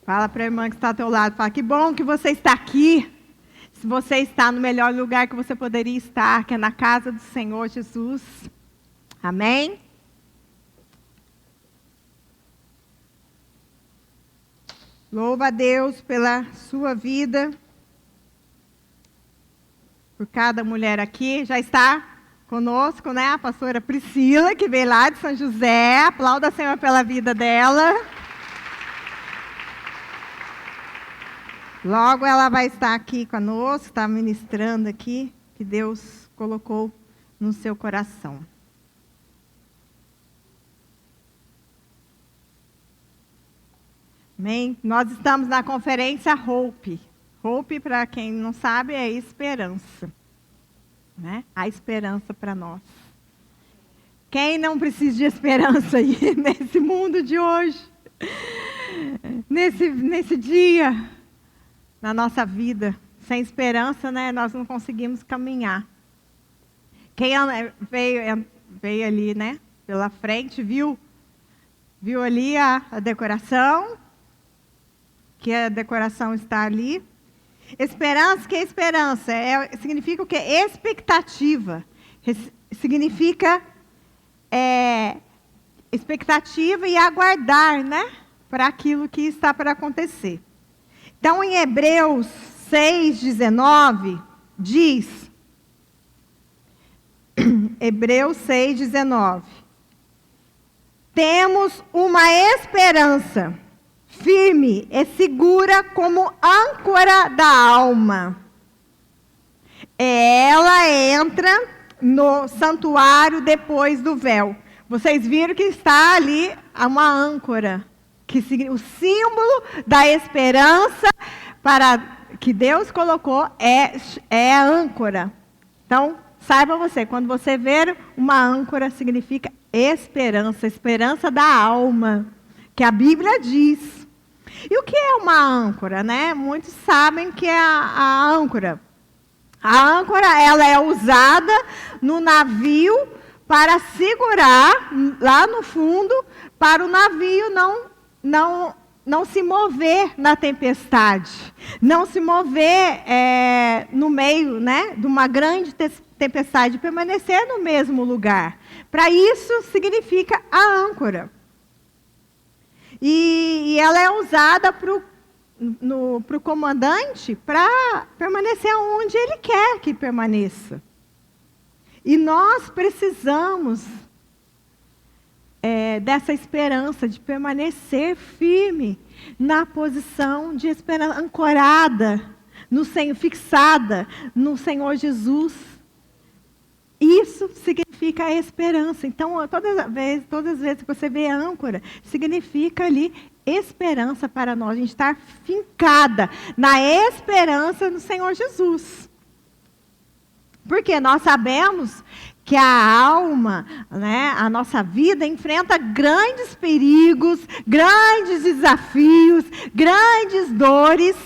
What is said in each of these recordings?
Fala para a irmã que está ao teu lado. Fala, que bom que você está aqui. Se você está no melhor lugar que você poderia estar, que é na casa do Senhor Jesus. Amém? Louva a Deus pela sua vida. Por cada mulher aqui. Já está conosco, né? A pastora Priscila, que veio lá de São José. Aplauda a Senhor pela vida dela. Logo ela vai estar aqui conosco, está ministrando aqui, que Deus colocou no seu coração. Amém? Nós estamos na conferência Hope. Hope, para quem não sabe, é esperança. Né? A esperança para nós. Quem não precisa de esperança aí nesse mundo de hoje? Nesse dia? Na nossa vida, sem esperança, né, nós não conseguimos caminhar. Quem veio ali, né, pela frente, viu ali a decoração, que a decoração está ali. Esperança, que é esperança? Significa o quê? Expectativa. Significa expectativa e aguardar, né, para aquilo que está para acontecer. Então, em Hebreus 6,19, diz, Hebreus 6,19, temos uma esperança firme e segura como âncora da alma. Ela entra no santuário depois do véu. Vocês viram que está ali uma âncora. O símbolo da esperança para que Deus colocou é a âncora. Então, saiba você, quando você ver uma âncora, significa esperança, esperança da alma, que a Bíblia diz. E o que é uma âncora, né? Muitos sabem que é a âncora. A âncora, ela é usada no navio para segurar lá no fundo, para o navio não se mover na tempestade, não se mover no meio, né, de uma grande tempestade, permanecer no mesmo lugar. Para isso significa a âncora. E ela é usada para o comandante para permanecer onde ele quer que permaneça. E nós precisamos dessa esperança de permanecer firme na posição de esperança, ancorada no Senhor, fixada no Senhor Jesus. Isso significa a esperança. Então, todas as vezes que você vê âncora, significa ali esperança para nós. A gente está fincada na esperança no Senhor Jesus. Porque nós sabemos que a alma, né, a nossa vida enfrenta grandes perigos, grandes desafios, grandes dores.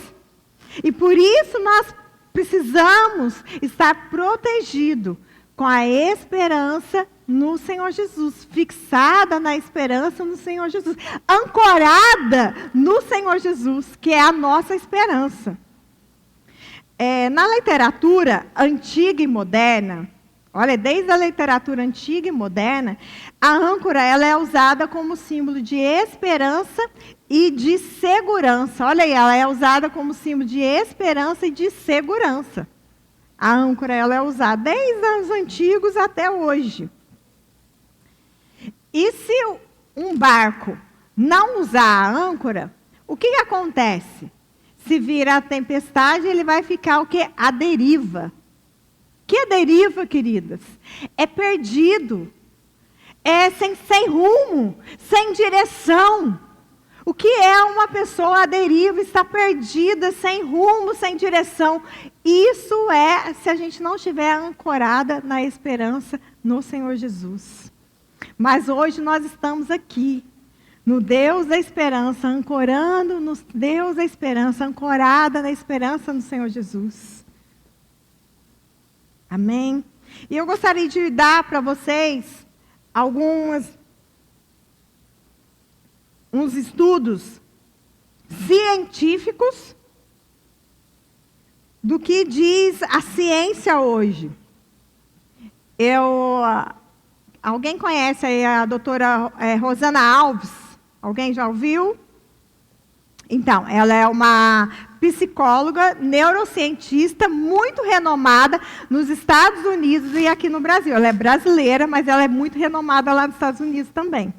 E por isso nós precisamos estar protegidos com a esperança no Senhor Jesus, fixada na esperança no Senhor Jesus, ancorada no Senhor Jesus, que é a nossa esperança. Na literatura antiga e moderna, olha, desde a literatura antiga e moderna, a âncora ela é usada como símbolo de esperança e de segurança. Olha aí, ela é usada como símbolo de esperança e de segurança. A âncora ela é usada desde os antigos até hoje. E se um barco não usar a âncora, o que acontece? Se vir a tempestade, ele vai ficar o quê? À deriva. Que é deriva, queridas? É perdido. É sem rumo, sem direção. O que é uma pessoa à deriva? Está perdida, sem rumo, sem direção. Isso é se a gente não estiver ancorada na esperança no Senhor Jesus. Mas hoje nós estamos aqui, no Deus da esperança, ancorando no Deus da esperança, ancorada na esperança no Senhor Jesus. Amém? E eu gostaria de dar para vocês uns estudos científicos do que diz a ciência hoje. Alguém conhece aí a doutora Rosana Alves? Alguém já ouviu? Então, ela é uma psicóloga, neurocientista, muito renomada nos Estados Unidos e aqui no Brasil. Ela é brasileira, mas ela é muito renomada lá nos Estados Unidos também.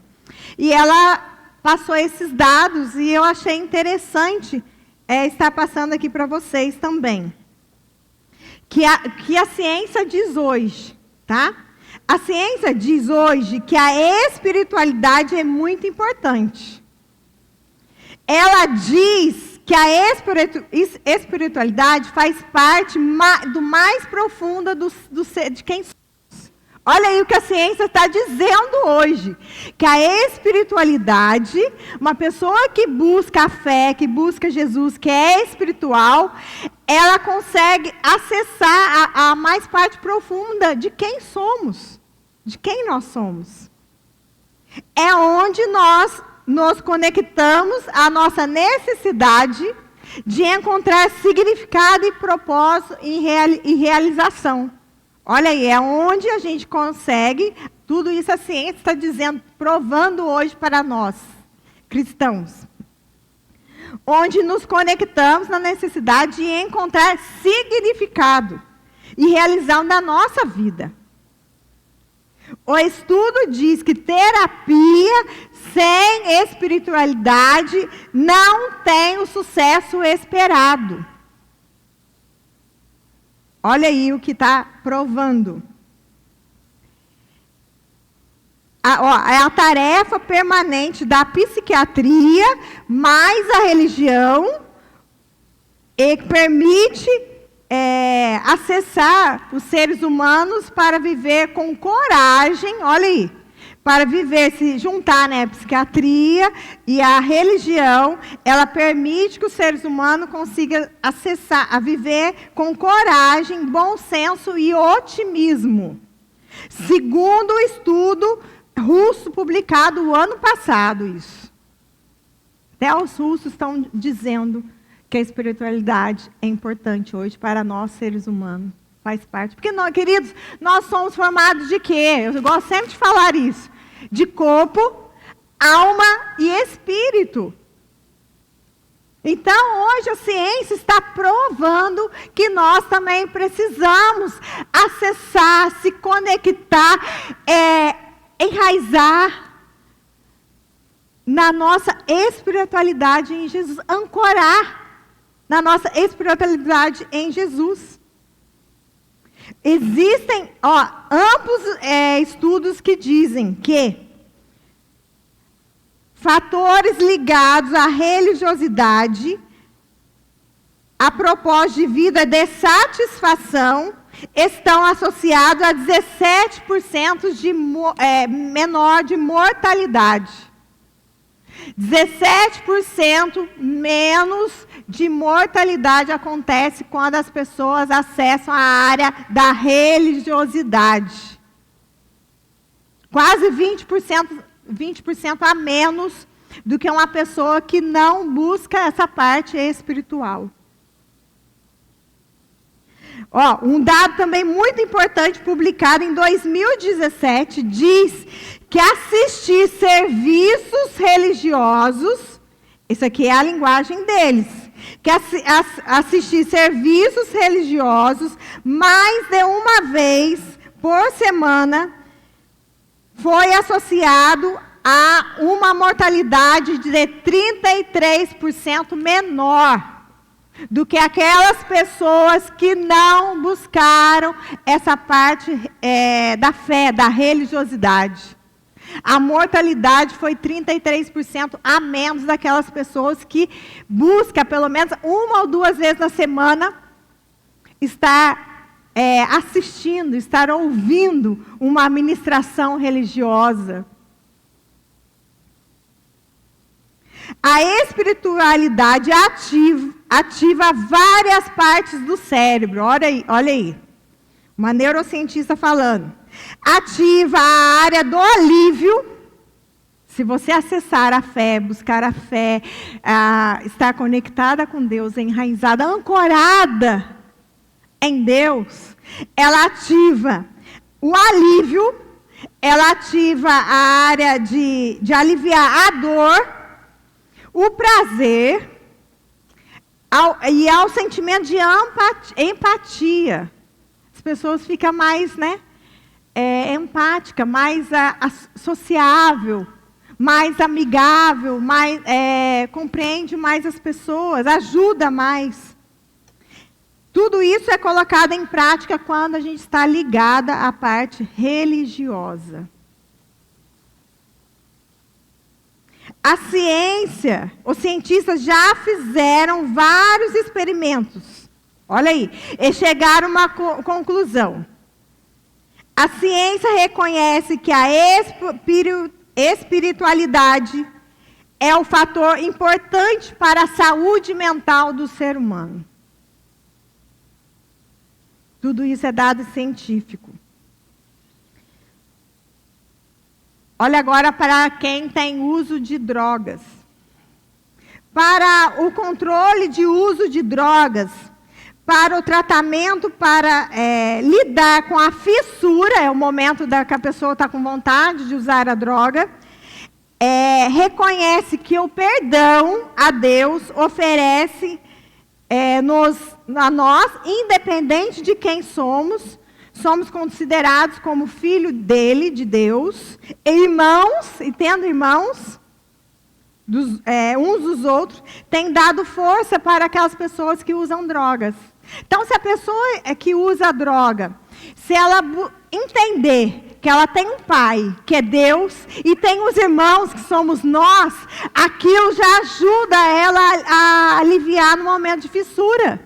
E ela passou esses dados e eu achei interessante estar passando aqui para vocês também. Que a ciência diz hoje, tá? A ciência diz hoje que a espiritualidade é muito importante. Ela diz que a espiritualidade faz parte do mais profundo de quem somos. Olha aí o que a ciência está dizendo hoje. Que a espiritualidade, uma pessoa que busca a fé, que busca Jesus, que é espiritual, ela consegue acessar a mais parte profunda de quem somos, de quem nós somos. É onde nós nos conectamos à nossa necessidade de encontrar significado e propósito e realização. Olha aí, é onde a gente consegue, tudo isso a ciência está dizendo, provando hoje para nós, cristãos. Onde nos conectamos na necessidade de encontrar significado e realização da nossa vida. O estudo diz que terapia sem espiritualidade não tem o sucesso esperado. Olha aí o que está provando. A tarefa permanente da psiquiatria mais a religião e que permite acessar os seres humanos para viver com coragem, olha aí, para viver, se juntar, né, a psiquiatria e a religião, ela permite que os seres humanos consigam acessar, a viver com coragem, bom senso e otimismo. Segundo o estudo russo publicado o ano passado, isso. Até os russos estão dizendo que a espiritualidade é importante hoje para nós, seres humanos. Faz parte. Porque, queridos, nós somos formados de quê? Eu gosto sempre de falar isso. De corpo, alma e espírito. Então, hoje a ciência está provando que nós também precisamos acessar, se conectar, enraizar na nossa espiritualidade em Jesus, ancorar na nossa espiritualidade em Jesus. Existem amplos estudos que dizem que fatores ligados à religiosidade, a propósito de vida de satisfação, estão associados a 17% menor de mortalidade. 17% menos de mortalidade acontece quando as pessoas acessam a área da religiosidade. Quase 20% a menos do que uma pessoa que não busca essa parte espiritual. Um dado também muito importante, publicado em 2017, diz que assistir serviços religiosos, isso aqui é a linguagem deles, que assistir serviços religiosos mais de uma vez por semana foi associado a uma mortalidade de 33% menor do que aquelas pessoas que não buscaram essa parte da fé, da religiosidade. A mortalidade foi 33% a menos daquelas pessoas que buscam, pelo menos uma ou duas vezes na semana, estar assistindo, estar ouvindo uma ministração religiosa. A espiritualidade ativa várias partes do cérebro. Olha aí. Uma neurocientista falando. Ativa a área do alívio, Se você acessar a fé, buscar a fé, estar conectada com Deus, enraizada, ancorada em Deus, ela ativa o alívio, ela ativa a área de aliviar a dor, o prazer, e ao sentimento de empatia. As pessoas ficam mais, empática, mais sociável, mais amigável, mais, compreende mais as pessoas, ajuda mais. Tudo isso é colocado em prática quando a gente está ligada à parte religiosa. A ciência, os cientistas já fizeram vários experimentos. Olha aí, e chegaram a uma conclusão. A ciência reconhece que a espiritualidade é um fator importante para a saúde mental do ser humano. Tudo isso é dado científico. Olha agora para quem tem uso de drogas. Para o controle de uso de drogas, para o tratamento, para lidar com a fissura, é o momento que a pessoa está com vontade de usar a droga, reconhece que o perdão a Deus oferece a nós, independente de quem somos considerados como filho dele, de Deus, irmãos, e tendo irmãos, uns dos outros, tem dado força para aquelas pessoas que usam drogas. Então, se a pessoa que usa droga, se ela entender que ela tem um pai, que é Deus, e tem os irmãos, que somos nós, aquilo já ajuda ela a aliviar no momento de fissura,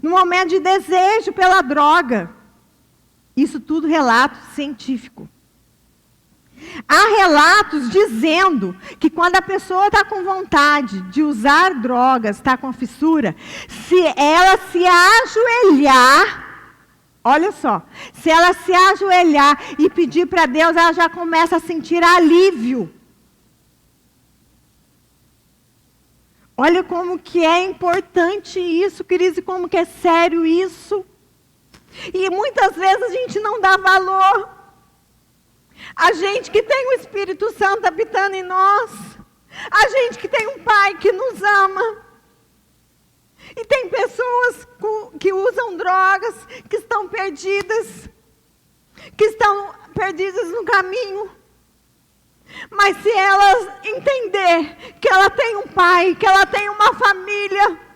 no momento de desejo pela droga. Isso tudo relato científico. Há relatos dizendo que quando a pessoa está com vontade de usar drogas, está com fissura, se ela se ajoelhar, olha só, se ela se ajoelhar e pedir para Deus, ela já começa a sentir alívio. Olha como que é importante isso, queridos, e como que é sério isso. E muitas vezes a gente não dá valor. A gente que tem o Espírito Santo habitando em nós. A gente que tem um Pai que nos ama. E tem pessoas que usam drogas, que estão perdidas no caminho. Mas se elas entender que ela tem um pai, que ela tem uma família,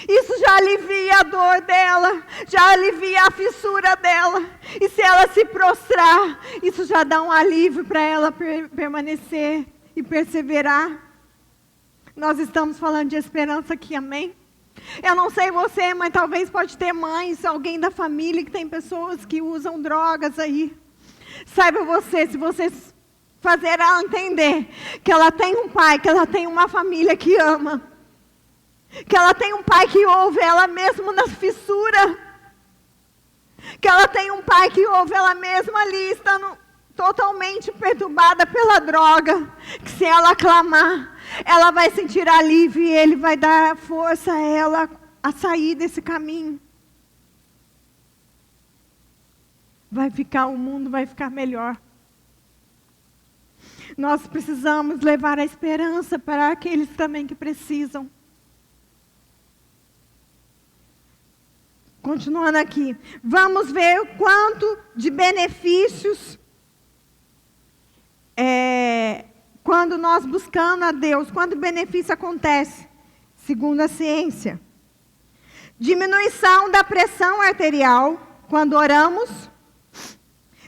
isso já alivia a dor dela, já alivia a fissura dela. E se ela se prostrar, isso já dá um alívio para ela permanecer e perseverar. Nós estamos falando de esperança aqui, amém? Eu não sei você, mas talvez pode ter mães, alguém da família que tem pessoas que usam drogas aí. Saiba você, se você fazer ela entender que ela tem um pai, que ela tem uma família que ama, que ela tem um pai que ouve ela mesmo na fissura, que ela tem um pai que ouve ela mesma ali, estando totalmente perturbada pela droga, que se ela clamar, ela vai sentir alívio e ele vai dar força a ela a sair desse caminho. O mundo vai ficar melhor. Nós precisamos levar a esperança para aqueles também que precisam. Continuando aqui, vamos ver o quanto de benefícios quando nós buscamos a Deus, quanto benefício acontece, segundo a ciência. Diminuição da pressão arterial quando oramos,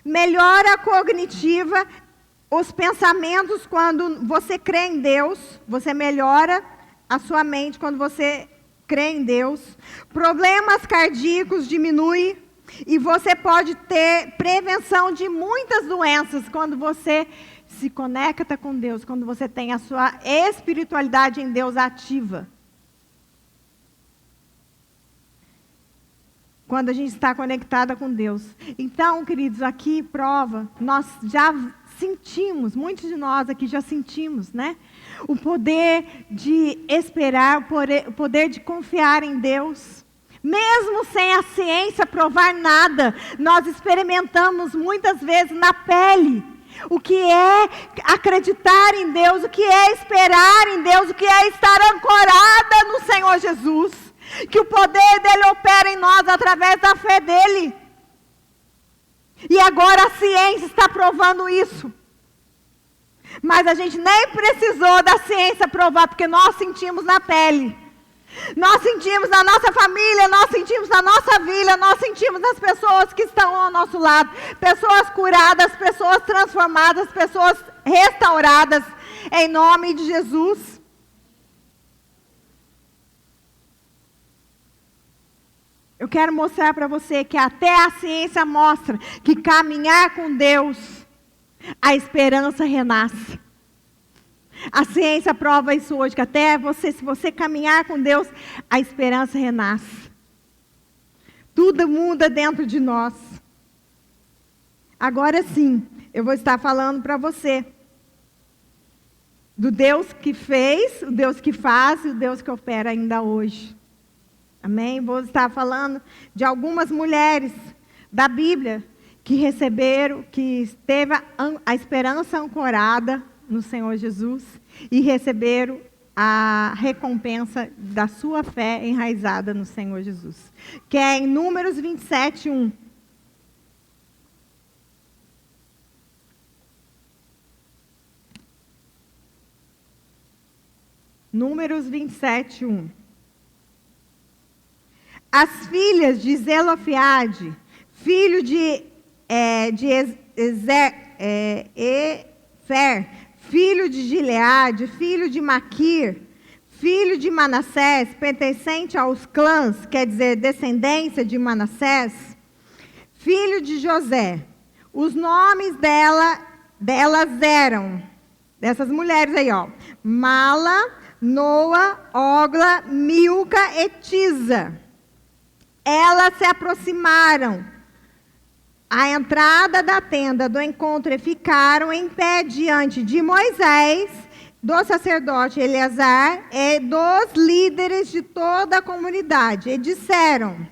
melhora cognitiva, os pensamentos quando você crê em Deus, você melhora a sua mente quando você crê em Deus, problemas cardíacos diminui e você pode ter prevenção de muitas doenças quando você se conecta com Deus, quando você tem a sua espiritualidade em Deus ativa. quando a gente está conectada com Deus. Então, queridos, aqui prova, nós já sentimos, muitos de nós aqui já sentimos, né? O poder de esperar, o poder de confiar em Deus. Mesmo sem a ciência provar nada, nós experimentamos muitas vezes na pele o que é acreditar em Deus, o que é esperar em Deus, o que é estar ancorada no Senhor Jesus. Que o poder dele opera em nós através da fé dele. E agora a ciência está provando isso. Mas a gente nem precisou da ciência provar, porque nós sentimos na pele. Nós sentimos na nossa família, nós sentimos na nossa vida, nós sentimos nas pessoas que estão ao nosso lado. Pessoas curadas, pessoas transformadas, pessoas restauradas, em nome de Jesus. Eu quero mostrar para você que até a ciência mostra que caminhar com Deus, a esperança renasce. A ciência prova isso hoje, que até você, se você caminhar com Deus, a esperança renasce. Tudo muda dentro de nós. Agora sim, eu vou estar falando para você do Deus que fez, o Deus que faz e o Deus que opera ainda hoje. Amém? Vou estar falando de algumas mulheres da Bíblia que receberam, que teve a esperança ancorada no Senhor Jesus e receberam a recompensa da sua fé enraizada no Senhor Jesus. Que é em Números 27, 1. Números 27, 1. As filhas de Zelofeade, filho de Efer, filho de Gileade, filho de Maquir, filho de Manassés, pertencente aos clãs, quer dizer, descendência de Manassés, filho de José. Os nomes delas eram, dessas mulheres aí, ó, Mala, Noa, Ogla, Milca e Tisa. Elas se aproximaram à entrada da tenda do encontro e ficaram em pé diante de Moisés, do sacerdote Eleazar e dos líderes de toda a comunidade. E disseram: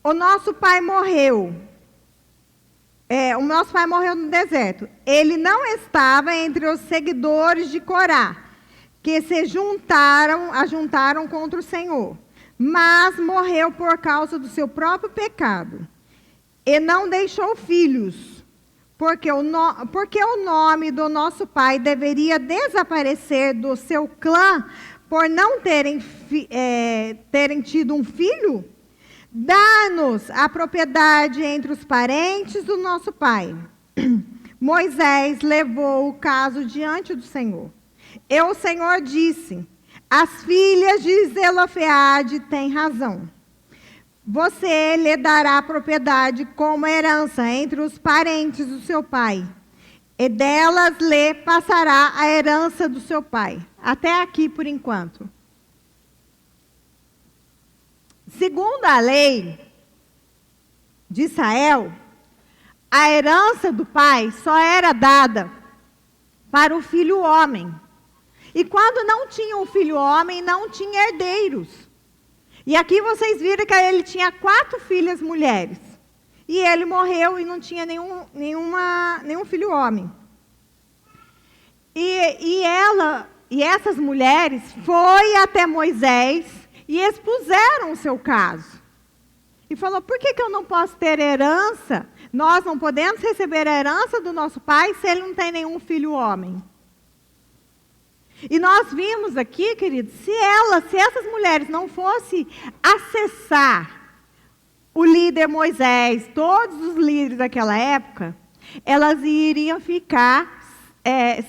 o nosso pai morreu. O nosso pai morreu no deserto. Ele não estava entre os seguidores de Corá, que se ajuntaram contra o Senhor, mas morreu por causa do seu próprio pecado. E não deixou filhos, porque o nome do nosso pai deveria desaparecer do seu clã por não terem tido um filho? Dá-nos a propriedade entre os parentes do nosso pai. Moisés levou o caso diante do Senhor. E o Senhor disse: as filhas de Zelofeade têm razão. Você lhe dará propriedade como herança entre os parentes do seu pai, e delas lhe passará a herança do seu pai. Até aqui por enquanto. Segundo a lei de Israel, a herança do pai só era dada para o filho homem. E quando não tinha um filho homem, não tinha herdeiros. E aqui vocês viram que ele tinha 4 filhas mulheres. E ele morreu e não tinha nenhum filho homem. E essas mulheres foram até Moisés e expuseram o seu caso. E falou: por que eu não posso ter herança? Nós não podemos receber a herança do nosso pai se ele não tem nenhum filho homem. E nós vimos aqui, queridos, se essas mulheres não fossem acessar o líder Moisés, todos os líderes daquela época, elas iriam ficar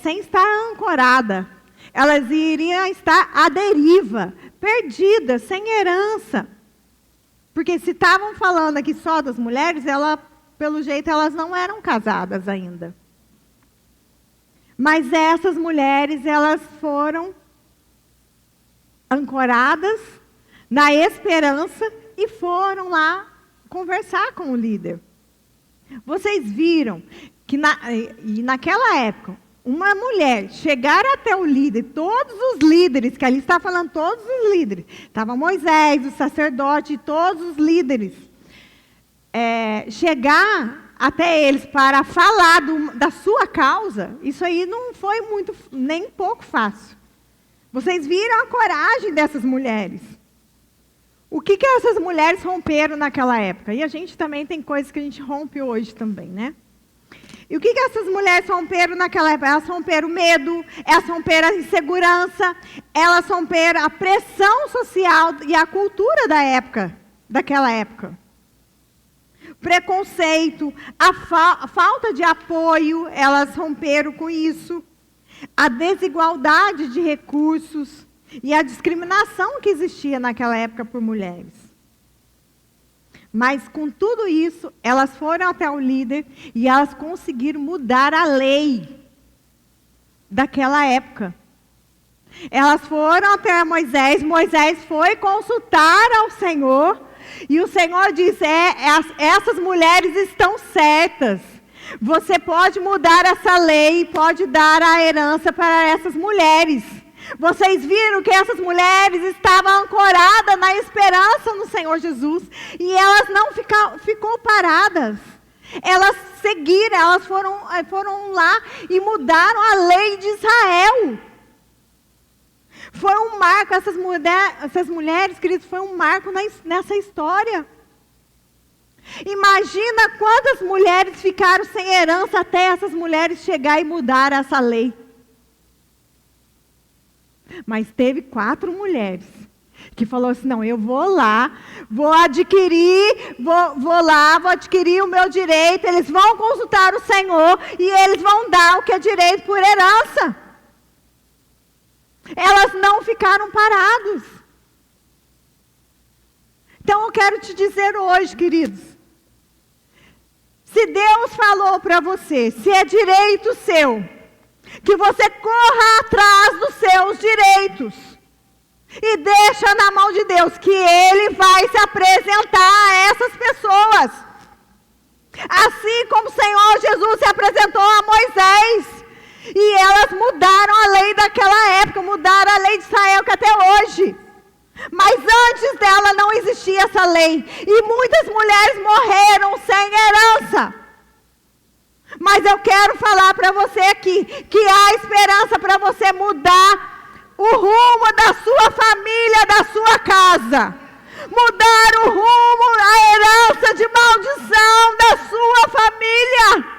sem estar ancorada. Elas iriam estar à deriva, perdidas, sem herança. Porque se estavam falando aqui só das mulheres, pelo jeito elas não eram casadas ainda. Mas essas mulheres, elas foram ancoradas na esperança e foram lá conversar com o líder. Vocês viram que naquela época, uma mulher chegar até o líder, todos os líderes, que ali está falando todos os líderes, estava Moisés, o sacerdote e todos os líderes, chegar até eles para falar da sua causa, isso aí não foi nem pouco fácil. Vocês viram a coragem dessas mulheres. O que essas mulheres romperam naquela época? E a gente também tem coisas que a gente rompe hoje também, né? E o que essas mulheres romperam naquela época? Elas romperam o medo, elas romperam a insegurança, elas romperam a pressão social e a cultura daquela época. Preconceito, a falta de apoio, elas romperam com isso. A desigualdade de recursos e a discriminação que existia naquela época por mulheres. Mas com tudo isso, elas foram até o líder e elas conseguiram mudar a lei daquela época. Elas foram até Moisés, Moisés foi consultar ao Senhor e o Senhor disse, essas mulheres estão certas. Você pode mudar essa lei, pode dar a herança para essas mulheres. Vocês viram que essas mulheres estavam ancoradas na esperança no Senhor Jesus. E elas não ficou paradas. Elas seguiram, elas foram lá e mudaram a lei de Israel. Foi um marco, essas mulheres, queridos, foi um marco nessa história. Imagina quantas mulheres ficaram sem herança até essas mulheres chegar e mudar essa lei. Mas teve 4 mulheres que falou assim, não, eu vou lá, vou adquirir o meu direito, eles vão consultar o Senhor e eles vão dar o que é direito por herança. Elas não ficaram paradas. Então eu quero te dizer hoje, queridos, se Deus falou para você, se é direito seu, que você corra atrás dos seus direitos e deixa na mão de Deus, que Ele vai se apresentar a essas pessoas. Assim como o Senhor Jesus se apresentou a Moisés, e elas mudaram a lei daquela época, mudaram a lei de Israel que até hoje. Mas antes dela não existia essa lei, e muitas mulheres morreram sem herança. Mas eu quero falar para você aqui, que há esperança para você mudar o rumo da sua família, da sua casa. Mudar o rumo, a herança de maldição da sua família.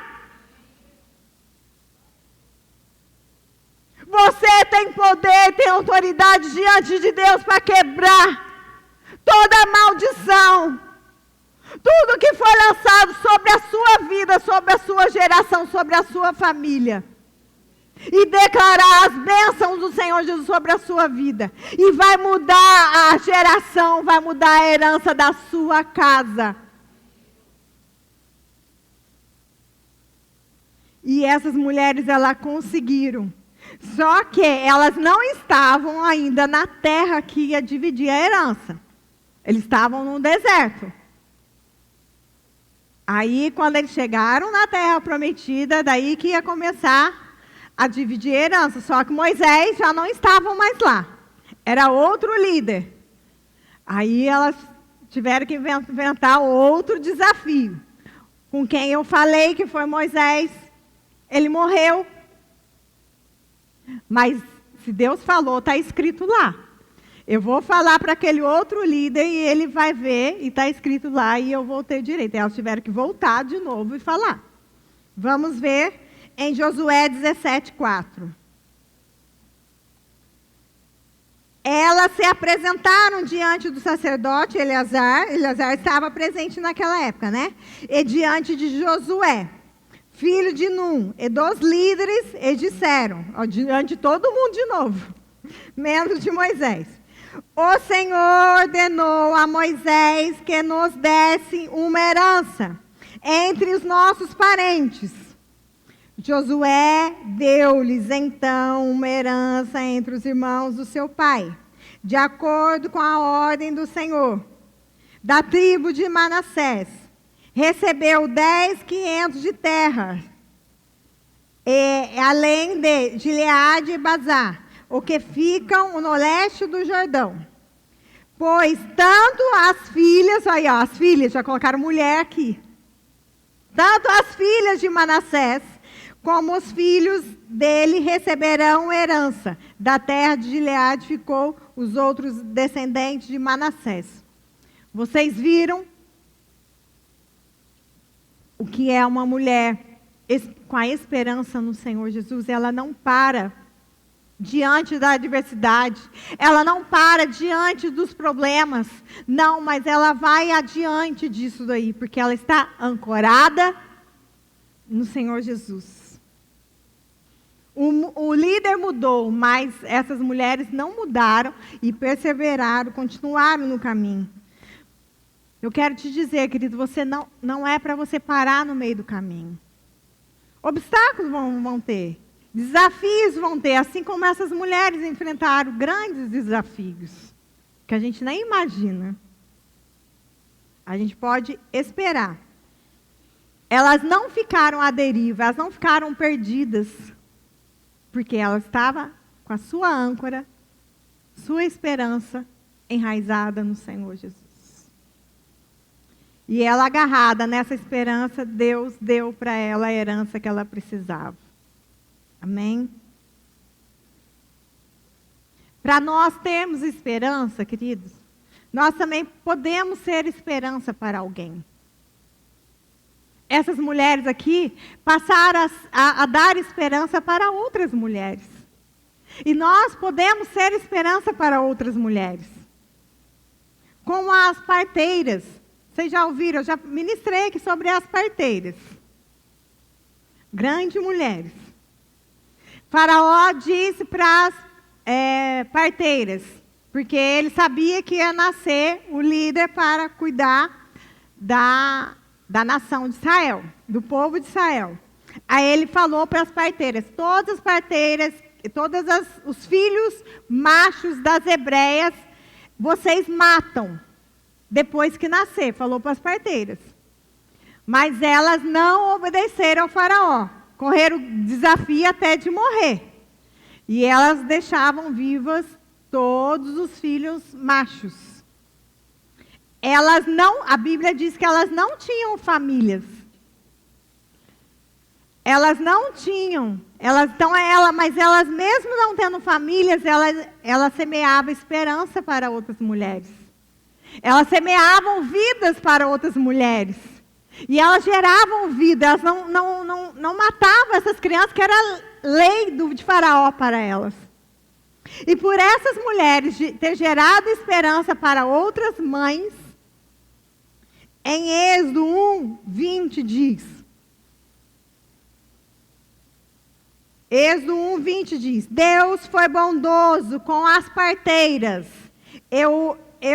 Você tem poder, tem autoridade diante de Deus para quebrar toda a maldição. Tudo que foi lançado sobre a sua vida, sobre a sua geração, sobre a sua família. E declarar as bênçãos do Senhor Jesus sobre a sua vida. E vai mudar a geração, vai mudar a herança da sua casa. E essas mulheres, elas conseguiram. Só que elas não estavam ainda na terra que ia dividir a herança. Eles estavam no deserto. Aí, quando eles chegaram na terra prometida, daí que ia começar a dividir a herança. Só que Moisés já não estava mais lá. Era outro líder. Aí elas tiveram que inventar outro desafio. Com quem eu falei que foi Moisés, ele morreu. Mas se Deus falou, está escrito lá. Eu vou falar para aquele outro líder e ele vai ver, e está escrito lá, e eu vou ter direito. Elas tiveram que voltar de novo e falar. Vamos ver em Josué 17:4. Elas se apresentaram diante do sacerdote Eleazar. Eleazar estava presente naquela época, né? E diante de Josué, filho de Num, e dos líderes, e disseram, diante de todo mundo de novo, menos de Moisés. O Senhor ordenou a Moisés que nos desse uma herança entre os nossos parentes. Josué deu-lhes então uma herança entre os irmãos do seu pai, de acordo com a ordem do Senhor. da tribo de Manassés, recebeu 10 quinhentos de terra, além de Gileade e Bazar, o que ficam no leste do Jordão. Pois tanto as filhas, aí ó, as filhas, já colocaram mulher aqui. Tanto as filhas de Manassés, como os filhos dele receberão herança. Da terra de Gileade ficou os outros descendentes de Manassés. Vocês viram o que é uma mulher com a esperança no Senhor Jesus? Ela não para diante da adversidade, ela não para diante dos problemas, não, mas ela vai adiante disso daí, porque ela está ancorada no Senhor Jesus. O líder mudou, mas essas mulheres não mudaram e perseveraram, continuaram no caminho. Eu quero te dizer, querido, você não é para você parar no meio do caminho. Obstáculos vão ter. Desafios vão ter, assim como essas mulheres enfrentaram grandes desafios, que a gente nem imagina. A gente pode esperar. Elas não ficaram à deriva, elas não ficaram perdidas, porque ela estava com a sua âncora, sua esperança enraizada no Senhor Jesus. E ela agarrada nessa esperança, Deus deu para ela a herança que ela precisava. Amém? Para nós termos esperança, queridos, nós também podemos ser esperança para alguém. Essas mulheres aqui passaram a dar esperança para outras mulheres. E nós podemos ser esperança para outras mulheres. Como as parteiras. Vocês já ouviram? Eu já ministrei aqui sobre as parteiras. Grandes mulheres. Faraó disse para as parteiras, porque ele sabia que ia nascer o líder para cuidar da nação de Israel, do povo de Israel. Aí ele falou para as parteiras, todos os filhos machos das hebreias, vocês matam depois que nascer, falou para as parteiras. Mas elas não obedeceram ao faraó. Correram o desafio até de morrer. E elas deixavam vivas todos os filhos machos. A Bíblia diz que elas não tinham famílias. Elas não tinham. Mas elas mesmo não tendo famílias, elas semeavam esperança para outras mulheres. Elas semeavam vidas para outras mulheres. E elas geravam vida, elas não matavam essas crianças, que era lei de Faraó para elas. E por essas mulheres ter gerado esperança para outras mães, em Êxodo 1, 20 diz. Êxodo 1, 20 diz, Deus foi bondoso com as parteiras,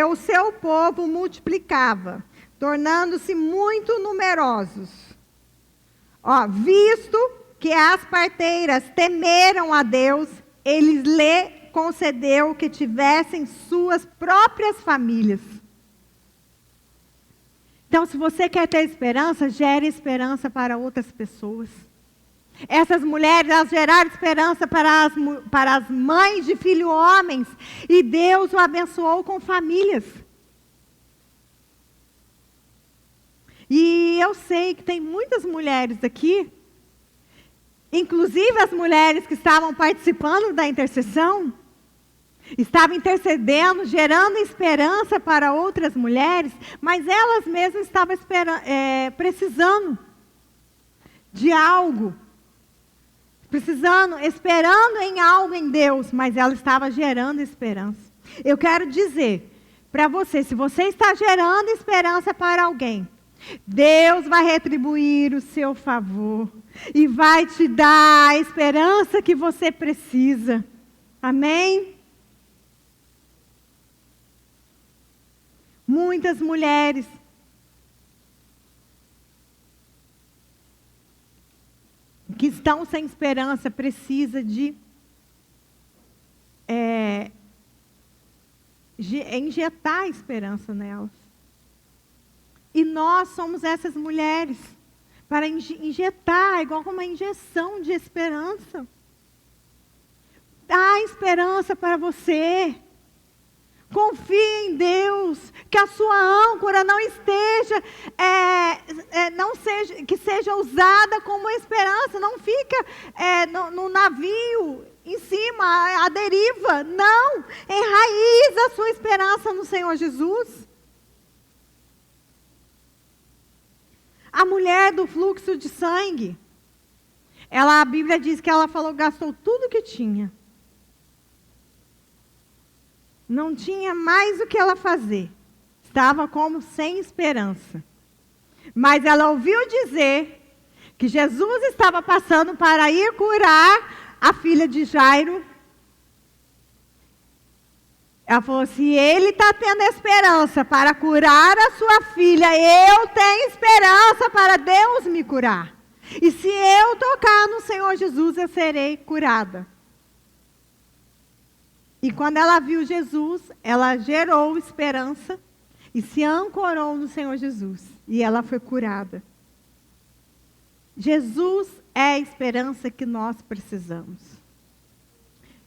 o seu povo multiplicava, tornando-se muito numerosos. Visto que as parteiras temeram a Deus, ele lhe concedeu que tivessem suas próprias famílias. Então, se você quer ter esperança, gere esperança para outras pessoas. Essas mulheres, elas geraram esperança para as mães de filhos homens, e Deus o abençoou com famílias. E eu sei que tem muitas mulheres aqui, inclusive as mulheres que estavam participando da intercessão, estavam intercedendo, gerando esperança para outras mulheres, mas elas mesmas estavam precisando de algo, esperando em algo em Deus, mas ela estava gerando esperança. Eu quero dizer para você, se você está gerando esperança para alguém, Deus vai retribuir o seu favor e vai te dar a esperança que você precisa. Amém? Muitas mulheres que estão sem esperança precisam de injetar esperança nelas. E nós somos essas mulheres para injetar, igual como uma injeção de esperança. Dá esperança para você. Confie em Deus, que a sua âncora não esteja, que seja usada como esperança, não fica no navio, em cima, à deriva. Não, enraiza a sua esperança no Senhor Jesus. A mulher do fluxo de sangue, a Bíblia diz que ela gastou tudo que tinha. Não tinha mais o que ela fazer. Estava como sem esperança. Mas ela ouviu dizer que Jesus estava passando para ir curar a filha de Jairo. Ela falou, se ele está tendo esperança para curar a sua filha, eu tenho esperança para Deus me curar. E se eu tocar no Senhor Jesus, eu serei curada. E quando ela viu Jesus, ela gerou esperança e se ancorou no Senhor Jesus. E ela foi curada. Jesus é a esperança que nós precisamos.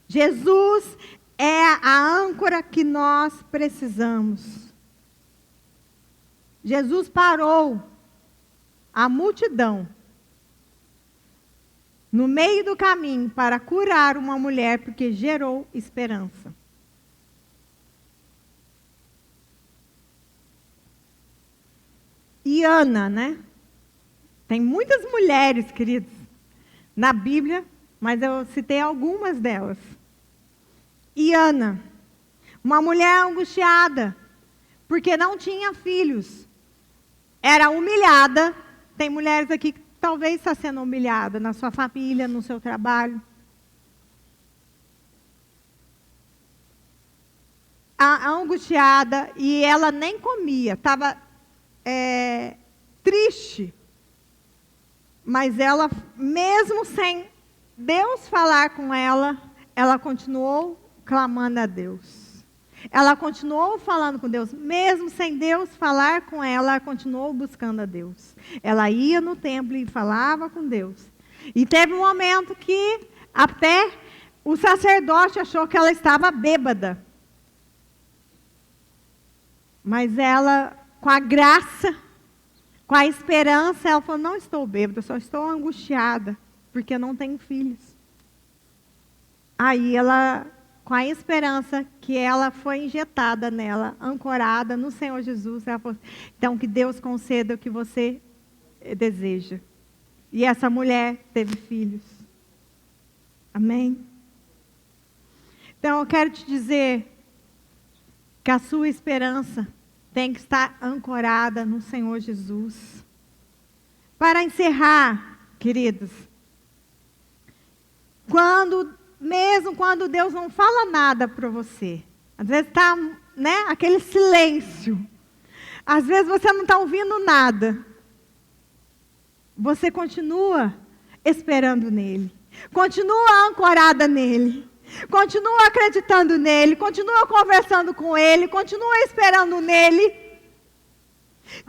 Jesus é a âncora que nós precisamos. Jesus parou a multidão no meio do caminho para curar uma mulher, porque gerou esperança. E Ana, né? Tem muitas mulheres, queridos, na Bíblia, mas eu citei algumas delas. E Ana, uma mulher angustiada, porque não tinha filhos. Era humilhada. Tem mulheres aqui que talvez está sendo humilhada na sua família, no seu trabalho. Angustiada, e ela nem comia, estava triste. Mas ela, mesmo sem Deus falar com ela, ela continuou clamando a Deus. Ela continuou falando com Deus, mesmo sem Deus falar com ela, ela continuou buscando a Deus. Ela ia no templo e falava com Deus. E teve um momento que até o sacerdote achou que ela estava bêbada. Mas ela, com a graça, com a esperança, ela falou, não estou bêbada, só estou angustiada, porque eu não tenho filhos. Aí ela, com a esperança que ela foi injetada nela, ancorada no Senhor Jesus, ela falou, então que Deus conceda o que você deseja. E essa mulher teve filhos. Amém? Então eu quero te dizer que a sua esperança tem que estar ancorada no Senhor Jesus. Para encerrar, queridos, mesmo quando Deus não fala nada para você, às vezes está, né, aquele silêncio, às vezes você não está ouvindo nada, você continua esperando nele, continua ancorada nele, continua acreditando nele, continua conversando com ele, continua esperando nele,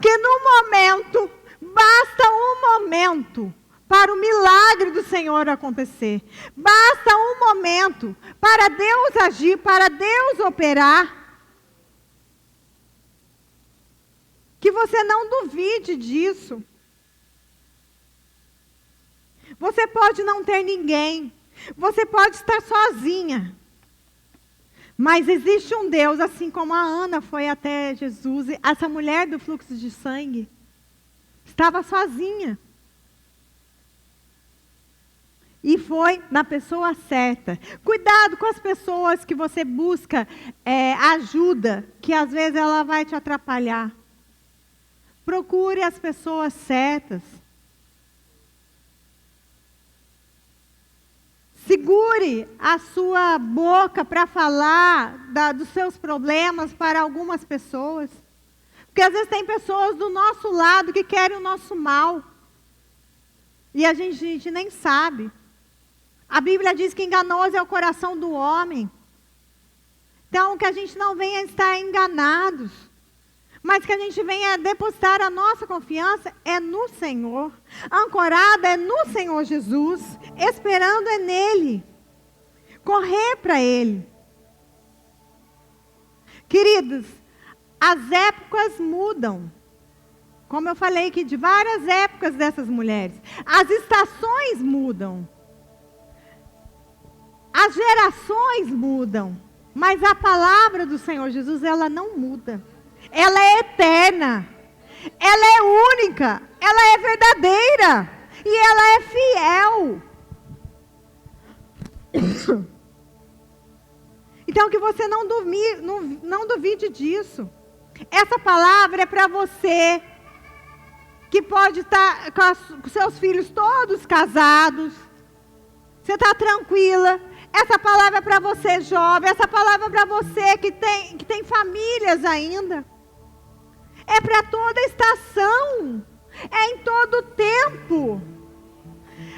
que no momento, basta um momento para o milagre do Senhor acontecer. Basta um momento para Deus agir, para Deus operar. Que você não duvide disso. Você pode não ter ninguém. Você pode estar sozinha. Mas existe um Deus, assim como a Ana foi até Jesus. Essa mulher do fluxo de sangue estava sozinha. E foi na pessoa certa. Cuidado com as pessoas que você busca ajuda, que às vezes ela vai te atrapalhar. Procure as pessoas certas. Segure a sua boca para falar dos seus problemas para algumas pessoas. Porque às vezes tem pessoas do nosso lado que querem o nosso mal. E a gente nem sabe. A Bíblia diz que enganoso é o coração do homem. Então, que a gente não venha estar enganados. mas que a gente venha depositar a nossa confiança é no Senhor, ancorada é no Senhor Jesus, esperando é nele, correr para ele. Queridos, as épocas mudam. Como eu falei aqui, de várias épocas dessas mulheres. As estações mudam. As gerações mudam. Mas a palavra do Senhor Jesus, ela não muda. Ela é eterna. Ela é única. Ela é verdadeira. E ela é fiel. Então que você não duvide disso. Essa palavra é para você que pode estar com seus filhos todos casados. Você está tranquila. Essa palavra é para você jovem. Essa palavra é para você que tem famílias ainda. É para toda estação. É em todo tempo.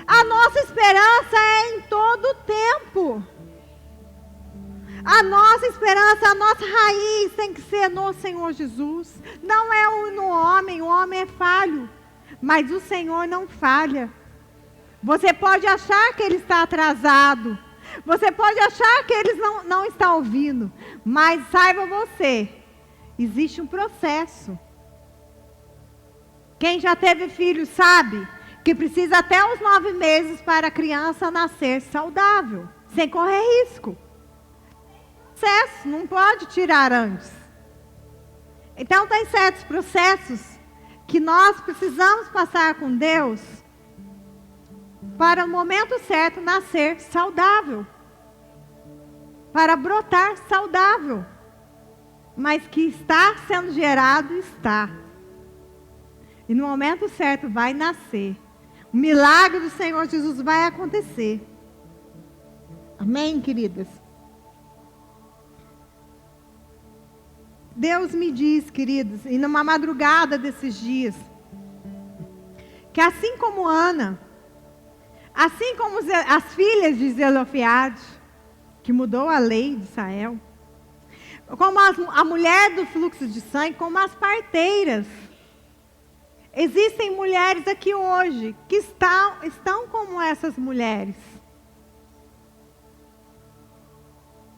A nossa esperança é em todo tempo. A nossa esperança, a nossa raiz tem que ser no Senhor Jesus. Não é no homem, o homem é falho. Mas o Senhor não falha. Você pode achar que Ele está atrasado. Você pode achar que Ele não está ouvindo. Mas saiba você, existe um processo. Quem já teve filho sabe que precisa até os 9 meses para a criança nascer saudável, sem correr risco. Processo, não pode tirar antes. Então tem certos processos que nós precisamos passar com Deus para o momento certo nascer saudável, para brotar saudável, mas que está sendo gerado, está. E no momento certo vai nascer. O milagre do Senhor Jesus vai acontecer. Amém, queridas? Deus me diz, queridos, e numa madrugada desses dias, que assim como Ana, assim como as filhas de Zelofeade, que mudou a lei de Israel, como a mulher do fluxo de sangue, como as parteiras, existem mulheres aqui hoje que estão como essas mulheres.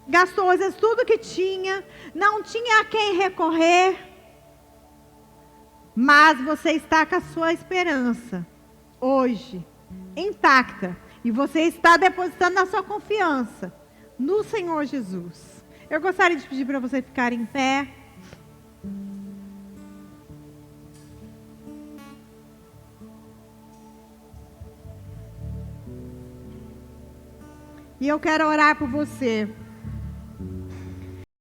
Gastou às vezes tudo que tinha, não tinha a quem recorrer, mas você está com a sua esperança hoje intacta e você está depositando a sua confiança no Senhor Jesus. Eu gostaria de pedir para você ficar em pé. E eu quero orar por você.